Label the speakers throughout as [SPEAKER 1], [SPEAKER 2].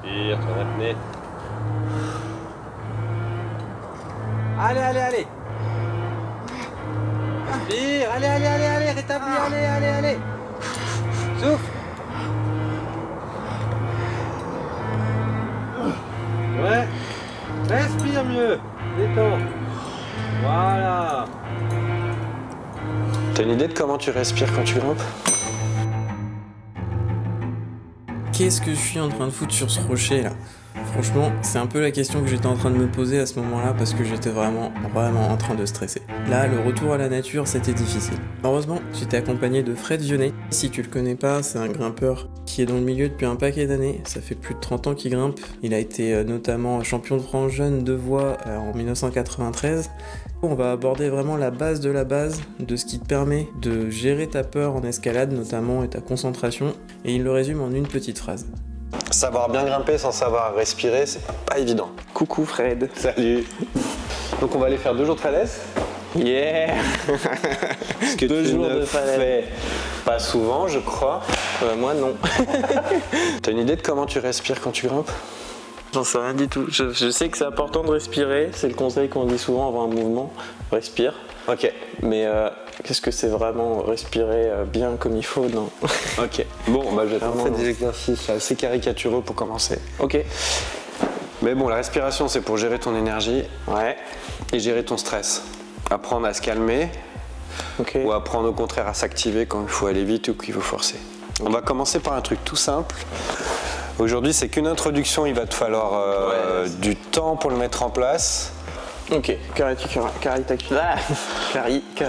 [SPEAKER 1] Respire, ton apnée.
[SPEAKER 2] Allez, allez, allez. Respire, allez, allez, allez, allez, rétablis, allez, allez, allez. Souffle. Ouais. Respire mieux. Détends. Voilà.
[SPEAKER 1] T'as une idée de comment tu respires quand tu grimpes?
[SPEAKER 3] Qu'est-ce que je suis en train de foutre sur ce rocher là? Franchement, c'est un peu la question que j'étais en train de me poser à ce moment-là parce que j'étais vraiment en train de stresser. Là, le retour à la nature, c'était difficile. Heureusement, j'étais accompagné de Fred Vionnet. Si tu le connais pas, c'est un grimpeur qui est dans le milieu depuis un paquet d'années. Ça fait plus de 30 ans qu'il grimpe. Il a été notamment champion de France jeune de voie en 1993. On va aborder vraiment la base de ce qui te permet de gérer ta peur en escalade notamment et ta concentration. Et il le résume en une petite phrase.
[SPEAKER 1] Savoir bien grimper sans savoir respirer, c'est pas évident.
[SPEAKER 3] Coucou Fred.
[SPEAKER 1] Salut. Donc on va aller faire 2 jours de falaise.
[SPEAKER 3] Yeah.
[SPEAKER 1] Ce que
[SPEAKER 3] 2
[SPEAKER 1] tu
[SPEAKER 3] jours
[SPEAKER 1] ne
[SPEAKER 3] de falaise.
[SPEAKER 1] fais pas souvent, je crois.
[SPEAKER 3] Moi non.
[SPEAKER 1] T'as une idée de comment tu respires quand tu grimpes?
[SPEAKER 3] J'en sais rien du tout. Je sais que c'est important de respirer, c'est le conseil qu'on dit souvent avant un mouvement. Respire.
[SPEAKER 1] Ok.
[SPEAKER 3] Mais qu'est-ce que c'est vraiment respirer bien comme il faut? Non.
[SPEAKER 1] Ok. Bon, bah je vais te
[SPEAKER 3] Vraiment
[SPEAKER 1] montrer
[SPEAKER 3] non.
[SPEAKER 1] des exercices assez caricatureux pour commencer.
[SPEAKER 3] Ok.
[SPEAKER 1] Mais bon, la respiration, c'est pour gérer ton énergie
[SPEAKER 3] Ouais.
[SPEAKER 1] et gérer ton stress. Apprendre à se calmer
[SPEAKER 3] Ok.
[SPEAKER 1] ou apprendre au contraire à s'activer quand il faut aller vite ou qu'il faut forcer. On va commencer par un truc tout simple. Aujourd'hui, c'est qu'une introduction, il va te falloir du temps pour le mettre en place.
[SPEAKER 3] Ok.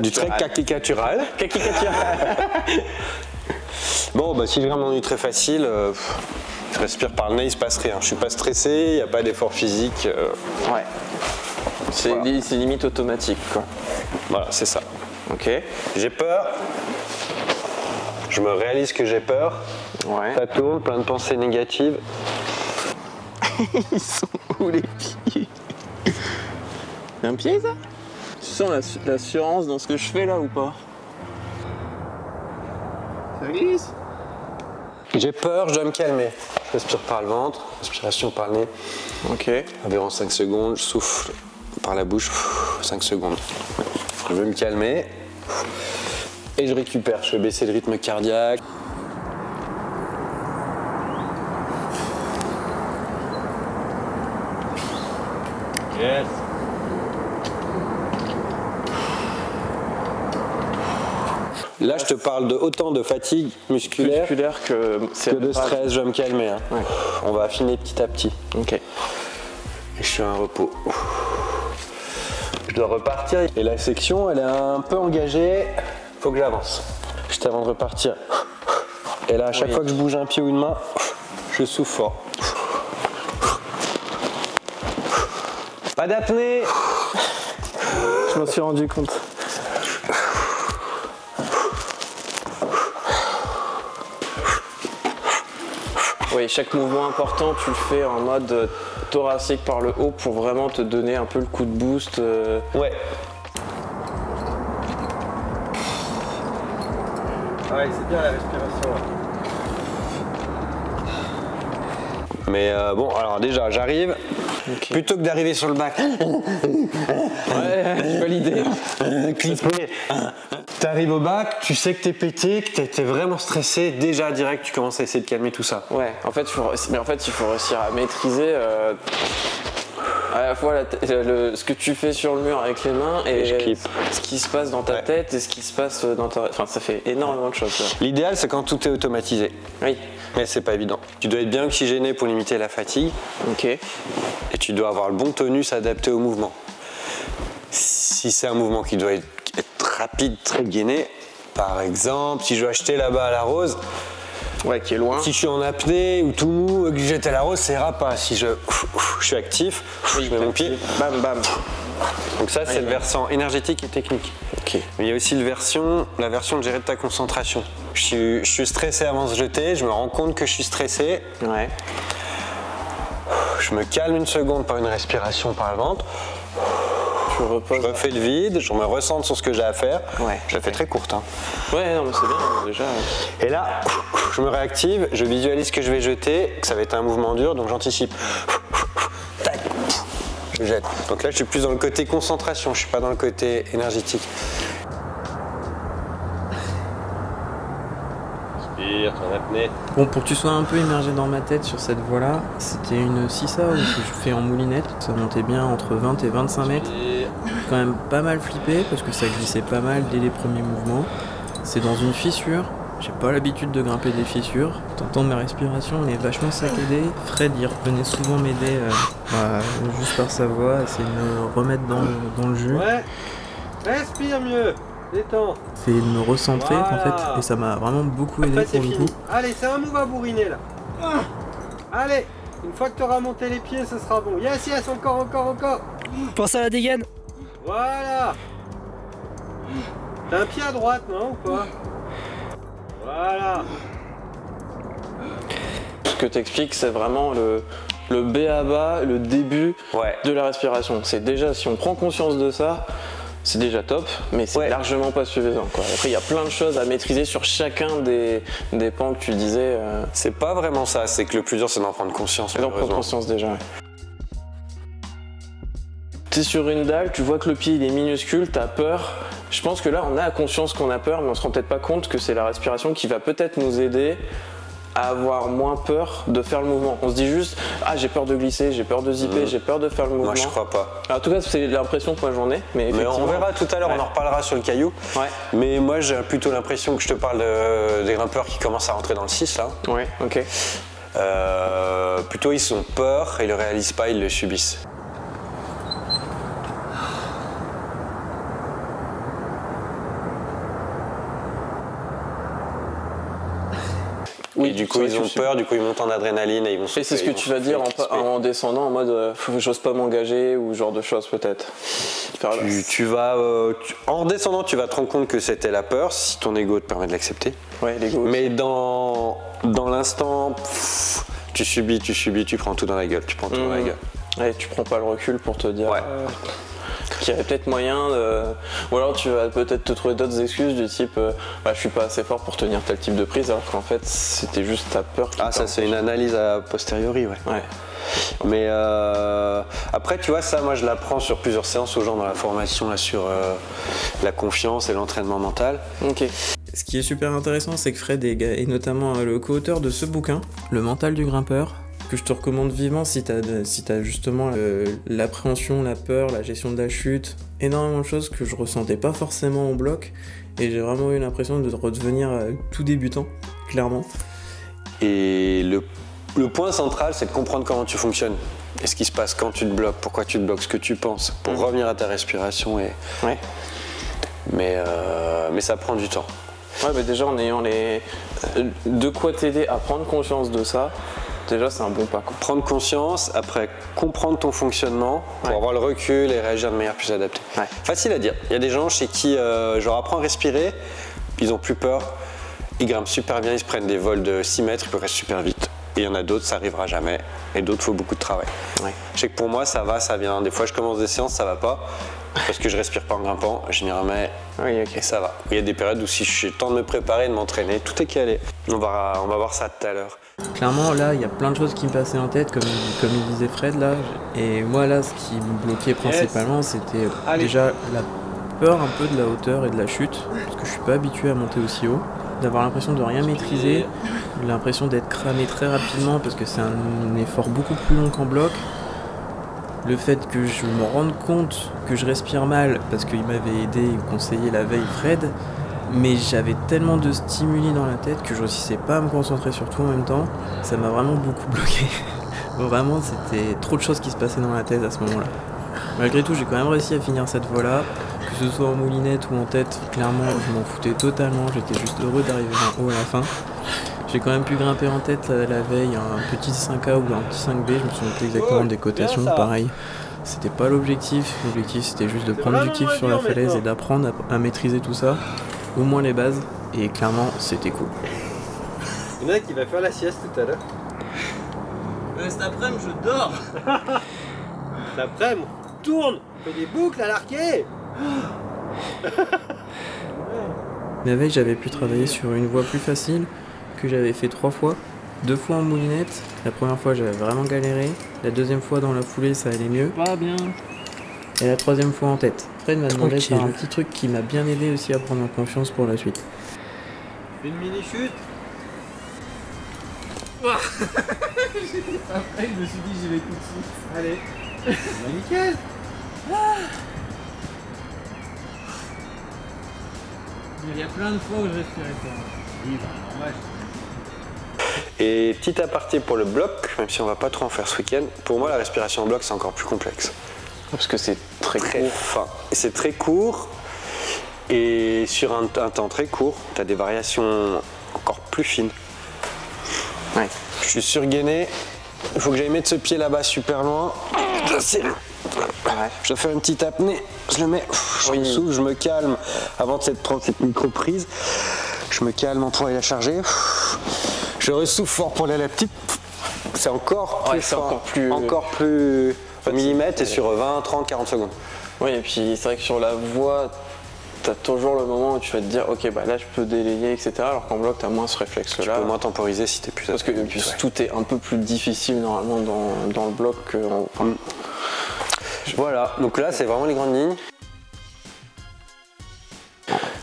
[SPEAKER 1] Du trait caricatural. Bon, bah si le grimpe est très facile, je respire par le nez, il se passe rien. Je suis pas stressé, il n'y a pas d'effort physique.
[SPEAKER 3] Ouais. C'est
[SPEAKER 1] Voilà.
[SPEAKER 3] c'est limite automatique quoi.
[SPEAKER 1] Voilà, c'est ça.
[SPEAKER 3] Ok.
[SPEAKER 1] J'ai peur. Je me réalise que j'ai peur.
[SPEAKER 3] Ouais.
[SPEAKER 1] Ça tourne, plein de pensées négatives.
[SPEAKER 3] Ils sont où les pieds? C'est un pied ça? Tu sens l'assurance dans ce que je fais là ou pas? Ça glisse?
[SPEAKER 1] J'ai peur, je dois me calmer. Je respire par le ventre, respiration par le nez.
[SPEAKER 3] Ok.
[SPEAKER 1] Environ 5 secondes, je souffle par la bouche, 5 secondes. Je veux me calmer. Et je récupère, je vais baisser le rythme cardiaque.
[SPEAKER 2] Yes.
[SPEAKER 1] Là, je te parle de autant de fatigue musculaire que de stress. Je vais me calmer. Hein.
[SPEAKER 3] Ouais.
[SPEAKER 1] On va affiner petit à petit.
[SPEAKER 3] Ok.
[SPEAKER 1] Et je suis à un repos. Je dois repartir. Et la section, elle est un peu engagée. Faut que j'avance. Juste avant de repartir. Et là, à chaque fois que je bouge un pied ou une main, je souffle fort. Pas d'apnée.
[SPEAKER 3] Je m'en suis rendu compte. Oui, chaque mouvement important, tu le fais en mode thoracique par le haut pour vraiment te donner un peu le coup de boost.
[SPEAKER 1] Ouais.
[SPEAKER 2] Ouais, c'est bien la respiration.
[SPEAKER 1] Mais bon, alors déjà, j'arrive.
[SPEAKER 3] Ok.
[SPEAKER 1] Plutôt que d'arriver sur le bac.
[SPEAKER 3] Ouais, je vois l'idée.
[SPEAKER 1] Clipper. T'arrives au bac, tu sais que t'es pété, que t'es vraiment stressé. Déjà, direct, tu commences à essayer de calmer tout ça.
[SPEAKER 3] Ouais, en fait, il faut réussir à maîtriser à la fois ce que tu fais sur le mur avec les mains et
[SPEAKER 1] je clip.
[SPEAKER 3] ce qui se passe dans ta tête et ce qui se passe dans ta... Enfin, ça fait énormément de choses. Là.
[SPEAKER 1] L'idéal, c'est quand tout est automatisé.
[SPEAKER 3] Oui.
[SPEAKER 1] Mais c'est pas évident. Tu dois être bien oxygéné pour limiter la fatigue.
[SPEAKER 3] Ok.
[SPEAKER 1] Et tu dois avoir le bon tonus adapté au mouvement. Si c'est un mouvement qui doit être rapide, très gainé, par exemple, si je dois acheter là-bas à la rose,
[SPEAKER 3] Ouais, qui est loin.
[SPEAKER 1] si je suis en apnée ou tout mou, que j'étais à la rose, ça ira pas. Si je suis actif, je mets mon pied.
[SPEAKER 3] Bam, bam.
[SPEAKER 1] Donc ça, c'est le versant énergétique et technique.
[SPEAKER 3] Ok.
[SPEAKER 1] Mais il y a aussi la version de gérer ta concentration. Je suis stressé avant de se jeter, je me rends compte que je suis stressé.
[SPEAKER 3] Ouais.
[SPEAKER 1] Je me calme une seconde par une respiration par le ventre.
[SPEAKER 3] tu reposes.
[SPEAKER 1] Je refais le vide, je me recentre sur ce que j'ai à faire.
[SPEAKER 3] Ouais.
[SPEAKER 1] Je la fais très courte. Hein.
[SPEAKER 3] Ouais, non, mais c'est bien, déjà.
[SPEAKER 1] Et là, je me réactive, je visualise ce que je vais jeter, que ça va être un mouvement dur, donc j'anticipe. Tac, je jette. Donc là, je suis plus dans le côté concentration, je suis pas dans le côté énergétique. Respire, ton apnée.
[SPEAKER 3] Bon, pour que tu sois un peu immergé dans ma tête sur cette voie-là, c'était une Sissa que je fais en moulinette. Ça montait bien entre 20 et 25 mètres. J'ai quand même pas mal flippé parce que ça glissait pas mal dès les premiers mouvements. C'est dans une fissure. J'ai pas l'habitude de grimper des fissures. T'entends mes respirations, on est vachement saccadé. Fred, il revenait souvent m'aider juste par sa voix, essayer de me remettre dans le jus.
[SPEAKER 2] Ouais. Respire mieux. Détends.
[SPEAKER 3] C'est de me recentrer
[SPEAKER 2] Voilà.
[SPEAKER 3] en fait, et ça m'a vraiment beaucoup aidé
[SPEAKER 2] Après, c'est
[SPEAKER 3] pour le
[SPEAKER 2] fini.
[SPEAKER 3] coup.
[SPEAKER 2] Allez, c'est un move à bourriner là. Allez, une fois que tu auras monté les pieds, ce sera bon. Yes, yes, encore.
[SPEAKER 4] Pense à la dégaine.
[SPEAKER 2] Voilà. T'as un pied à droite, non, ou pas? Voilà.
[SPEAKER 3] Ce que t'expliques, c'est vraiment le b.a.-ba, le début
[SPEAKER 1] Ouais.
[SPEAKER 3] de la respiration. C'est déjà, si on prend conscience de ça, c'est déjà top, mais c'est largement pas suffisant, quoi. Après, il y a plein de choses à maîtriser sur chacun des pans que tu disais.
[SPEAKER 1] C'est pas vraiment ça, c'est que le plus dur, c'est d'en prendre conscience.
[SPEAKER 3] Et d'en prendre conscience déjà. Ouais. T'es sur une dalle, tu vois que le pied il est minuscule, t'as peur. Je pense que là, on a conscience qu'on a peur, mais on se rend peut-être pas compte que c'est la respiration qui va peut-être nous aider à avoir moins peur de faire le mouvement. On se dit juste, ah, j'ai peur de glisser, j'ai peur de zipper, j'ai peur de faire le mouvement.
[SPEAKER 1] Moi, je crois pas.
[SPEAKER 3] Alors, en tout cas, c'est l'impression que moi j'en ai. Mais
[SPEAKER 1] on verra tout à l'heure, on en reparlera sur le caillou.
[SPEAKER 3] Ouais.
[SPEAKER 1] Mais moi, j'ai plutôt l'impression que je te parle des grimpeurs qui commencent à rentrer dans le 6 là.
[SPEAKER 3] Ouais, ok.
[SPEAKER 1] Plutôt, ils ont peur, ils le réalisent pas, ils le subissent. Oui, et du coup, ils ont peur, du coup, ils montent en adrénaline et ils vont se.
[SPEAKER 3] Et c'est ce que tu vas dire en descendant, en mode j'ose pas m'engager ou ce genre de choses peut-être.
[SPEAKER 1] En descendant, tu vas te rendre compte que c'était la peur, si ton ego te permet de l'accepter.
[SPEAKER 3] Ouais, l'ego.
[SPEAKER 1] Mais dans l'instant, tu subis, tu prends tout dans la gueule,
[SPEAKER 3] Ouais, tu prends pas le recul pour te dire.
[SPEAKER 1] Ouais.
[SPEAKER 3] Qu'il y avait peut-être moyen de... Ou alors tu vas peut-être te trouver d'autres excuses du type je suis pas assez fort pour tenir tel type de prise, alors qu'en fait c'était juste ta peur qui
[SPEAKER 1] ça c'est une analyse a posteriori, ouais. Mais après tu vois, ça moi je l'apprends sur plusieurs séances aux gens dans la formation là, sur la confiance et l'entraînement mental.
[SPEAKER 3] Ok. Ce qui est super intéressant, c'est que Fred est notamment le co-auteur de ce bouquin, Le mental du grimpeur, que je te recommande vivement si t'as justement l'appréhension, la peur, la gestion de la chute, énormément de choses que je ressentais pas forcément en bloc, et j'ai vraiment eu l'impression de redevenir tout débutant, clairement.
[SPEAKER 1] Et le point central, c'est de comprendre comment tu fonctionnes, et ce qui se passe quand tu te bloques, pourquoi tu te bloques, ce que tu penses, pour revenir à ta respiration.
[SPEAKER 3] Ouais.
[SPEAKER 1] Mais ça prend du temps.
[SPEAKER 3] Ouais, mais déjà en ayant de quoi t'aider à prendre conscience de ça, déjà c'est un bon pas.
[SPEAKER 1] Prendre conscience, après comprendre ton fonctionnement pour avoir le recul et réagir de manière plus adaptée.
[SPEAKER 3] Ouais.
[SPEAKER 1] Facile à dire. Il y a des gens chez qui je leur apprends à respirer, ils ont plus peur, ils grimpent super bien, ils se prennent des vols de 6 mètres, ils progressent super vite. Et il y en a d'autres, ça arrivera jamais. Et d'autres, il faut beaucoup de travail.
[SPEAKER 3] Ouais.
[SPEAKER 1] Je sais que pour moi, ça va, ça vient. Des fois, je commence des séances, ça va pas. Parce que je respire pas en grimpant, je m'y remets et ça va. Il y a des périodes où si j'ai le temps de me préparer, de m'entraîner, tout est calé. On va voir ça tout à l'heure.
[SPEAKER 3] Clairement, là, il y a plein de choses qui me passaient en tête, comme il disait Fred, là. Et moi, là, ce qui me bloquait principalement, c'était déjà la peur un peu de la hauteur et de la chute, parce que je suis pas habitué à monter aussi haut. D'avoir l'impression de rien maîtriser, l'impression d'être cramé très rapidement, parce que c'est un effort beaucoup plus long qu'en bloc. Le fait que je me rende compte que je respire mal, parce qu'il m'avait aidé et conseillé la veille Fred, mais j'avais tellement de stimuli dans la tête que je réussissais pas à me concentrer sur tout en même temps, ça m'a vraiment beaucoup bloqué. Vraiment, c'était trop de choses qui se passaient dans la tête à ce moment-là. Malgré tout, j'ai quand même réussi à finir cette voie-là, que ce soit en moulinette ou en tête, clairement, je m'en foutais totalement, j'étais juste heureux d'arriver en haut à la fin. J'ai quand même pu grimper en tête la veille un petit 5A ou un petit 5B, je me souviens plus exactement des cotations, pareil. C'était pas l'objectif c'était juste de prendre du kiff sur la falaise et d'apprendre à maîtriser tout ça, au moins les bases, et clairement c'était cool.
[SPEAKER 2] Il y en a qui va faire la sieste tout à l'heure.
[SPEAKER 4] Cet après-midi je dors.
[SPEAKER 2] Cet après-midi, tourne, fais des boucles à l'arqué.
[SPEAKER 3] La veille, j'avais pu travailler sur une voie plus facile que j'avais fait 3 fois. 2 fois en moulinette. La première fois, j'avais vraiment galéré. La deuxième fois, dans la foulée, ça allait mieux.
[SPEAKER 4] Pas bien.
[SPEAKER 3] Et la troisième fois en tête. Fred m'a demandé de
[SPEAKER 4] Tranquille.
[SPEAKER 3] faire un petit truc qui m'a bien aidé aussi à prendre en confiance pour la suite.
[SPEAKER 2] Une mini-chute.
[SPEAKER 4] Après, je me suis dit, j'y vais tout de suite.
[SPEAKER 2] Allez. Bah, nickel.
[SPEAKER 4] Il y a plein de fois où je respirais pas.
[SPEAKER 2] Oui, bah, normal.
[SPEAKER 1] Et petit aparté pour le bloc, même si on va pas trop en faire ce week-end, pour moi la respiration en bloc c'est encore plus complexe.
[SPEAKER 3] Parce que c'est très
[SPEAKER 1] Très fin. Et c'est très court, et sur un temps très court, tu as des variations encore plus fines.
[SPEAKER 3] Ouais.
[SPEAKER 1] Je suis surgainé, il faut que j'aille mettre ce pied là-bas super loin. Ça, c'est... Je dois faire une petite apnée, je le mets, je me souffle, je me calme avant de prendre cette micro-prise. Je me calme pour aller la charger. Je ressouffle fort pour aller à la petite. C'est encore plus fort, encore plus millimètre et sur 20, 30, 40 secondes.
[SPEAKER 3] Oui, et puis c'est vrai que sur la voie, t'as toujours le moment où tu vas te dire ok, bah là je peux délayer, etc. Alors qu'en bloc, t'as moins ce réflexe-là.
[SPEAKER 1] Tu peux moins temporiser si t'es plus...
[SPEAKER 3] Parce que tout est un peu plus difficile normalement dans le bloc que...
[SPEAKER 1] Voilà, donc là c'est vraiment les grandes lignes.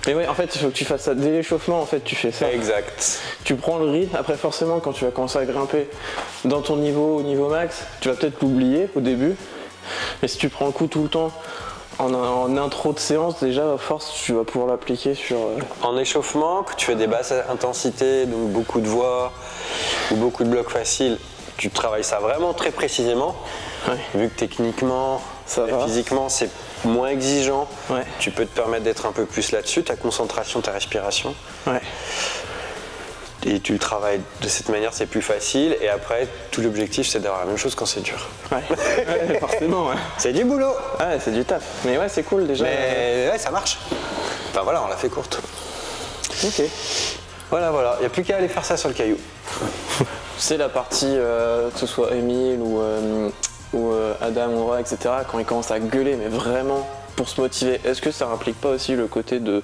[SPEAKER 3] Mais ouais, en fait, il faut que tu fasses ça dès l'échauffement, en fait, tu fais ça.
[SPEAKER 1] Exact.
[SPEAKER 3] Tu prends le rythme, après forcément, quand tu vas commencer à grimper dans ton niveau, au niveau max, tu vas peut-être l'oublier au début. Mais si tu prends le coup tout le temps, en intro de séance, déjà, à force, tu vas pouvoir l'appliquer sur...
[SPEAKER 1] En échauffement, que tu fais des basses intensités, donc beaucoup de voix ou beaucoup de blocs faciles, tu travailles ça vraiment très précisément.
[SPEAKER 3] Ouais.
[SPEAKER 1] Vu que techniquement,
[SPEAKER 3] Ça va.
[SPEAKER 1] physiquement, c'est moins exigeant,
[SPEAKER 3] Ouais.
[SPEAKER 1] tu peux te permettre d'être un peu plus là-dessus, ta concentration, ta respiration.
[SPEAKER 3] Ouais.
[SPEAKER 1] Et tu le travailles de cette manière, c'est plus facile. Et après, tout l'objectif, c'est d'avoir la même chose quand c'est dur.
[SPEAKER 3] Ouais, ouais, forcément, ouais.
[SPEAKER 1] C'est du boulot.
[SPEAKER 3] Ouais, c'est du taf. Mais ouais, c'est cool déjà.
[SPEAKER 1] Mais ouais, ça marche. Enfin voilà, on l'a fait courte.
[SPEAKER 3] Ok.
[SPEAKER 1] Voilà, il n'y a plus qu'à aller faire ça sur le caillou.
[SPEAKER 3] C'est la partie, que ce soit Émile ou Adam, Aura, etc., quand ils commencent à gueuler, mais vraiment pour se motiver, est-ce que ça implique pas aussi le côté de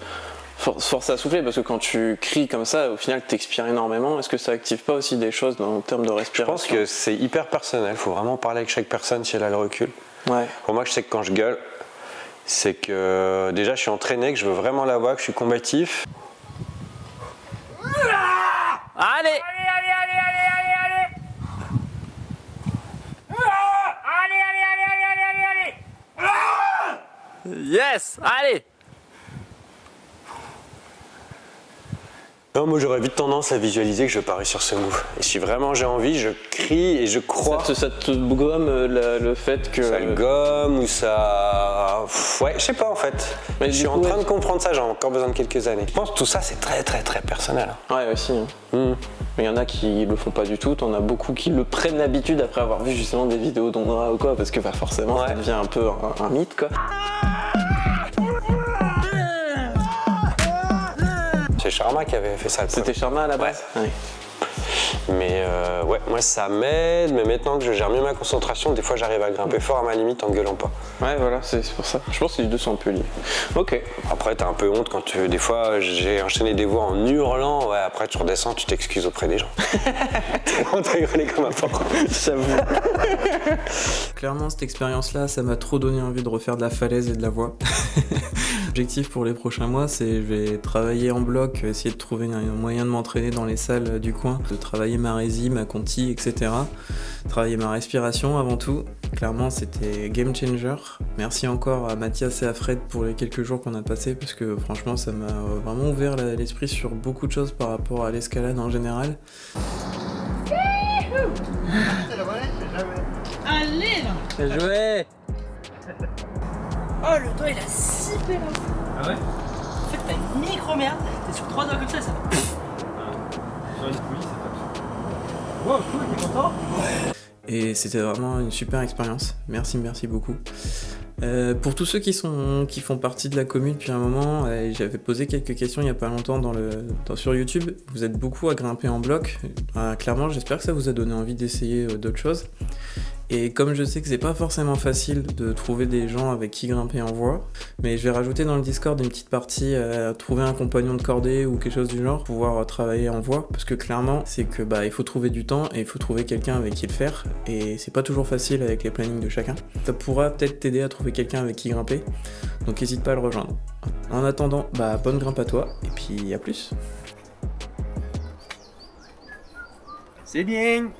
[SPEAKER 3] force à souffler? Parce que quand tu cries comme ça, au final, t'expires énormément. Est-ce que ça active pas aussi des choses en termes de
[SPEAKER 1] Je
[SPEAKER 3] respiration?
[SPEAKER 1] pense que c'est hyper personnel, il faut vraiment parler avec chaque personne si elle a le recul.
[SPEAKER 3] Ouais.
[SPEAKER 1] Pour moi, je sais que quand je gueule, c'est que déjà je suis entraîné, que je veux vraiment la voix, que je suis combatif.
[SPEAKER 4] Allez! Yes! Allez!
[SPEAKER 1] Non, moi j'aurais vite tendance à visualiser que je parie sur ce move. Et si vraiment j'ai envie, je crie et je crois.
[SPEAKER 3] Ça te gomme le fait que...
[SPEAKER 1] Ça le gomme ou ça... Ouais, je sais pas en fait.
[SPEAKER 3] Mais
[SPEAKER 1] je
[SPEAKER 3] du
[SPEAKER 1] suis en
[SPEAKER 3] coup,
[SPEAKER 1] train de comprendre ça, j'ai encore besoin de quelques années. Je pense que tout ça c'est très très très personnel.
[SPEAKER 3] Ouais, aussi. Hein. Mais il y en a qui le font pas du tout. T'en as beaucoup qui le prennent l'habitude après avoir vu justement des vidéos d'Ondra ou quoi, parce que bah, forcément ça devient un peu un mythe quoi.
[SPEAKER 1] C'est Sharma qui avait fait ça.
[SPEAKER 3] C'était Sharma à la base. Ouais.
[SPEAKER 1] Mais ouais, moi ça m'aide, mais maintenant que je gère mieux ma concentration, des fois j'arrive à grimper fort à ma limite en gueulant pas.
[SPEAKER 3] Ouais, voilà, c'est pour ça. Je pense que les deux sont un peu liés. Ok.
[SPEAKER 1] Après t'as un peu honte quand des fois j'ai enchaîné des voix en hurlant, ouais, après tu redescends, tu t'excuses auprès des gens. T'es vraiment très rigolé comme un porc.
[SPEAKER 3] J'avoue. Clairement, cette expérience-là, ça m'a trop donné envie de refaire de la falaise et de la voix. L'objectif pour les prochains mois, c'est je vais travailler en bloc, essayer de trouver un moyen de m'entraîner dans les salles du coin, de travailler ma rési, ma conti, etc. Travailler ma respiration avant tout. Clairement, c'était game changer. Merci encore à Mathias et à Fred pour les quelques jours qu'on a passés, parce que franchement, ça m'a vraiment ouvert l'esprit sur beaucoup de choses par rapport à l'escalade en général.
[SPEAKER 4] Allez là!
[SPEAKER 3] Bien joué!
[SPEAKER 4] Oh, le doigt il a si peur.
[SPEAKER 2] Ah ouais?
[SPEAKER 4] En fait, t'as une micro merde, t'es sur 3 doigts comme ça.
[SPEAKER 2] Sur une poulie, c'est pas ça. Wow, cool, t'es content?
[SPEAKER 3] Et c'était vraiment une super expérience. Merci beaucoup. Pour tous ceux qui font partie de la commune depuis un moment, j'avais posé quelques questions il n'y a pas longtemps sur YouTube. Vous êtes beaucoup à grimper en bloc. Clairement, j'espère que ça vous a donné envie d'essayer d'autres choses. Et comme je sais que c'est pas forcément facile de trouver des gens avec qui grimper en voie, mais je vais rajouter dans le Discord une petite partie trouver un compagnon de cordée ou quelque chose du genre, pouvoir travailler en voie, parce que clairement c'est que il faut trouver du temps et il faut trouver quelqu'un avec qui le faire, et c'est pas toujours facile avec les plannings de chacun. Ça pourra peut-être t'aider à trouver quelqu'un avec qui grimper, donc n'hésite pas à le rejoindre. En attendant, bonne grimpe à toi, et puis à plus.
[SPEAKER 2] C'est bien.